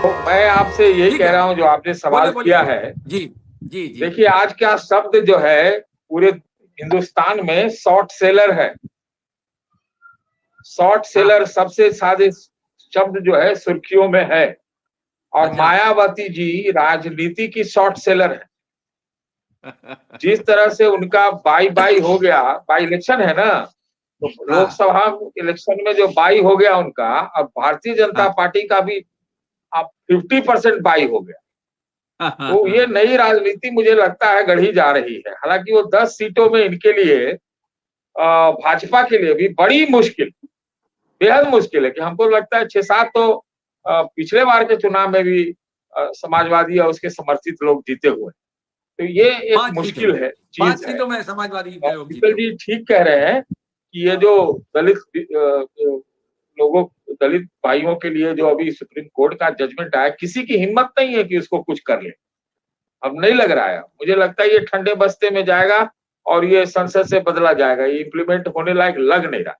मैं आपसे यही ठीक कह है, रहा हूं जो आपने बोलिए सवाल किया बोलिए। है। जी जी जी। देखिए, आज का शब्द जो है पूरे हिंदुस्तान में शॉर्ट सेलर है। शॉर्ट हाँ। सेलर सबसे सादे शब्द जो है सुर्खियों में है। और अच्छा। मायावती जी राजनीति की शॉर्ट सेलर है। जिस तरह से उनका बाई बाई हो गया, बाई इलेक्शन है ना, तो हाँ लोकसभा इलेक्शन में जो बाई हो गया उनका, अब भारतीय जनता हाँ पार्टी का भी अब 50% बाई हो गया। हाँ हाँ तो ये हाँ। नई राजनीति मुझे लगता है गढ़ी जा रही है। हालांकि वो 10 सीटों में इनके लिए भाजपा के लिए भी बड़ी मुश्किल, बेहद मुश्किल है। कि हमको लगता है 6-7 तो पिछले बार के चुनाव में भी समाजवादी और उसके समर्थित लोग जीते हुए। तो ये एक 5 सीटों मुश्किल में, है, पांच चीज है। सीटों में समाजवादी और के लोग जीते शीतल हुए। जी ठीक कह रहे हैं कि ये जो दलित लोगों, दलित भाइयों के लिए जो अभी सुप्रीम कोर्ट का जजमेंट आया, किसी की हिम्मत नहीं है कि उसको कुछ कर ले। अब नहीं लग रहा है, मुझे लगता है ये ठंडे बस्ते में जाएगा और ये संसद से बदला जाएगा। ये इम्प्लीमेंट होने लायक लग नहीं रहा,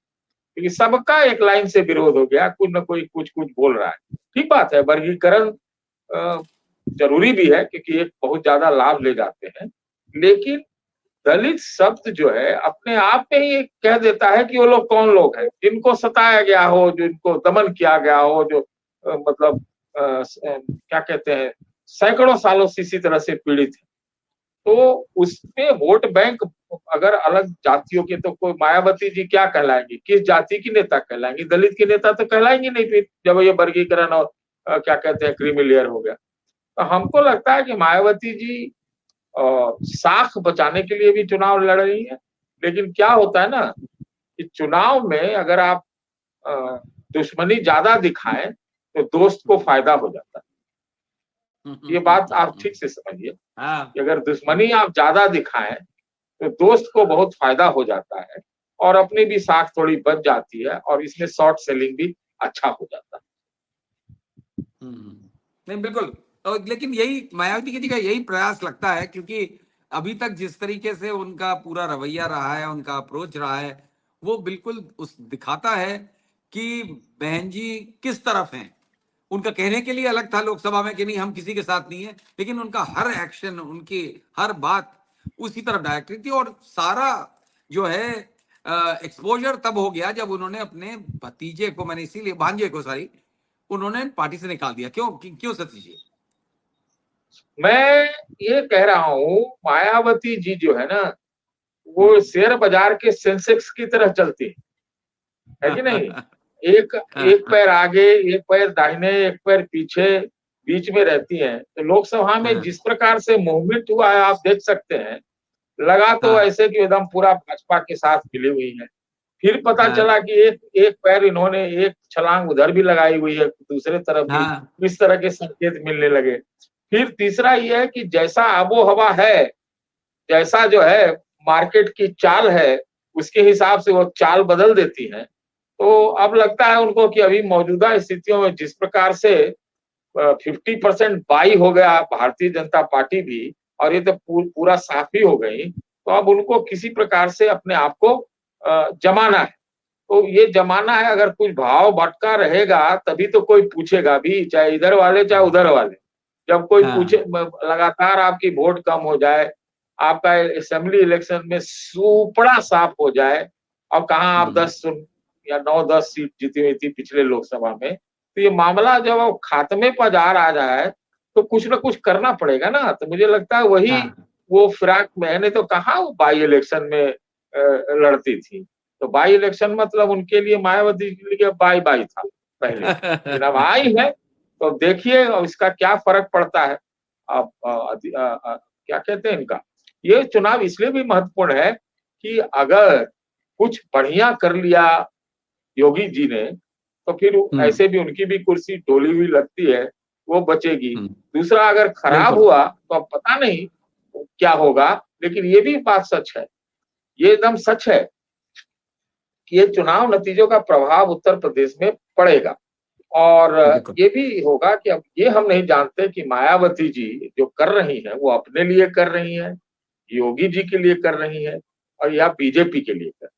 क्योंकि सबका एक लाइन से विरोध हो गया। कुछ न कोई कुछ कुछ बोल रहा है। ठीक बात है, वर्गीकरण जरूरी भी है, क्योंकि एक बहुत ज्यादा लाभ ले जाते हैं। लेकिन दलित शब्द जो है अपने आप में ही कह देता है कि वो लोग कौन लोग हैं, जिनको सताया गया हो, जिनको दमन किया गया हो, जो मतलब क्या कहते हैं, सैकड़ों सालों से इसी तरह से पीड़ित है। तो उसमें वोट बैंक अगर अलग जातियों के, तो कोई मायावती जी क्या कहलाएंगी, किस जाति की नेता कहलाएंगी? दलित की नेता तो कहलाएंगी नहीं फिर, जब ये वर्गीकरण और क्या कहते हैं क्रीमी लेयर हो गया। तो हमको लगता है कि मायावती जी साख बचाने के लिए भी चुनाव लड़ रही है। लेकिन क्या होता है ना, कि चुनाव में अगर आप अ, दुश्मनी ज्यादा दिखाएं तो दोस्त को फायदा हो जाता है। ये बात आप ठीक से समझिए हाँ। कि अगर दुश्मनी आप ज्यादा दिखाएं तो दोस्त को बहुत फायदा हो जाता है, और अपनी भी साख थोड़ी बच जाती है, और इसमें शॉर्ट सेलिंग भी अच्छा हो जाता है। नहीं बिल्कुल। तो लेकिन यही मायावती जी का यही प्रयास लगता है, क्योंकि अभी तक जिस तरीके से उनका पूरा रवैया रहा है, उनका अप्रोच रहा है, वो बिल्कुल उस दिखाता है कि बहन जी किस तरफ हैं। उनका कहने के लिए अलग था लोकसभा में कि नहीं हम किसी के साथ नहीं है, लेकिन उनका हर एक्शन, उनकी हर बात उसी तरफ डायरेक्ट थी। और सारा जो है एक्सपोजर तब हो गया जब उन्होंने अपने भतीजे को, मैंने इसीलिए भांजे को, सॉरी, उन्होंने पार्टी से निकाल दिया। क्यों क्यों सतीश जी? मैं ये कह रहा हूँ, मायावती जी जो है ना, वो हम्म। शेयर बाजार के सेंसेक्स की तरह चलती है कि नहीं? एक एक पैर आगे, एक पैर दाहिने, एक पैर पीछे, बीच में रहती हैं। तो लोकसभा में जिस प्रकार से मूवमेंट हुआ है आप देख सकते हैं। लगा तो हाँ ऐसे कि एकदम पूरा भाजपा के साथ मिली हुई है। फिर पता हाँ चला कि एक एक पैर इन्होंने, एक छलांग उधर भी लगाई हुई है, दूसरे तरफ भी हाँ। इस तरह के संकेत मिलने लगे। फिर तीसरा ये है कि जैसा आबो हवा है, जैसा जो है मार्केट की चाल है, उसके हिसाब से वो चाल बदल देती है। तो अब लगता है उनको कि अभी मौजूदा स्थितियों में जिस प्रकार से 50% बाई हो गया भारतीय जनता पार्टी भी, और ये तो पूरा साफ ही हो गई, तो अब उनको किसी प्रकार से अपने आप को जमाना है। तो ये जमाना है, अगर कुछ भाव भटका रहेगा तभी तो कोई पूछेगा भी, चाहे इधर वाले चाहे उधर वाले। जब कोई पूछे, हाँ। लगातार आपकी वोट कम हो जाए, आपका असेंबली इलेक्शन में सुपड़ा साफ हो जाए, और कहाँ आप 10 या 9-10 सीट जीती हुई थी पिछले लोकसभा में, तो ये मामला जब वो खात्मे पर जा रहा है, तो कुछ ना कुछ करना पड़ेगा ना। तो मुझे लगता है वही हाँ। वो फिराक मैंने तो कहा वो बाई इलेक्शन में लड़ती थी। तो बाई इलेक्शन मतलब उनके लिए, मायावती के लिए बाई बाई था पहले। लेकिन अब आई है, तो देखिए अब इसका क्या फर्क पड़ता है। अब क्या कहते हैं इनका, ये चुनाव इसलिए भी महत्वपूर्ण है कि अगर कुछ बढ़िया कर लिया योगी जी ने, तो फिर हम्म। ऐसे भी उनकी भी कुर्सी डोली हुई लगती है, वो बचेगी। हम्म। दूसरा, अगर खराब बिल्कुल। हुआ तो अब पता नहीं क्या होगा। लेकिन ये भी बात सच है, ये एकदम सच है कि ये चुनाव नतीजों का प्रभाव उत्तर प्रदेश में पड़ेगा। और बिल्कुल। ये भी होगा कि अब ये हम नहीं जानते कि मायावती जी जो कर रही हैं वो अपने लिए कर रही हैं, योगी जी के लिए कर रही हैं, और या बीजेपी के लिए कर रही हैं।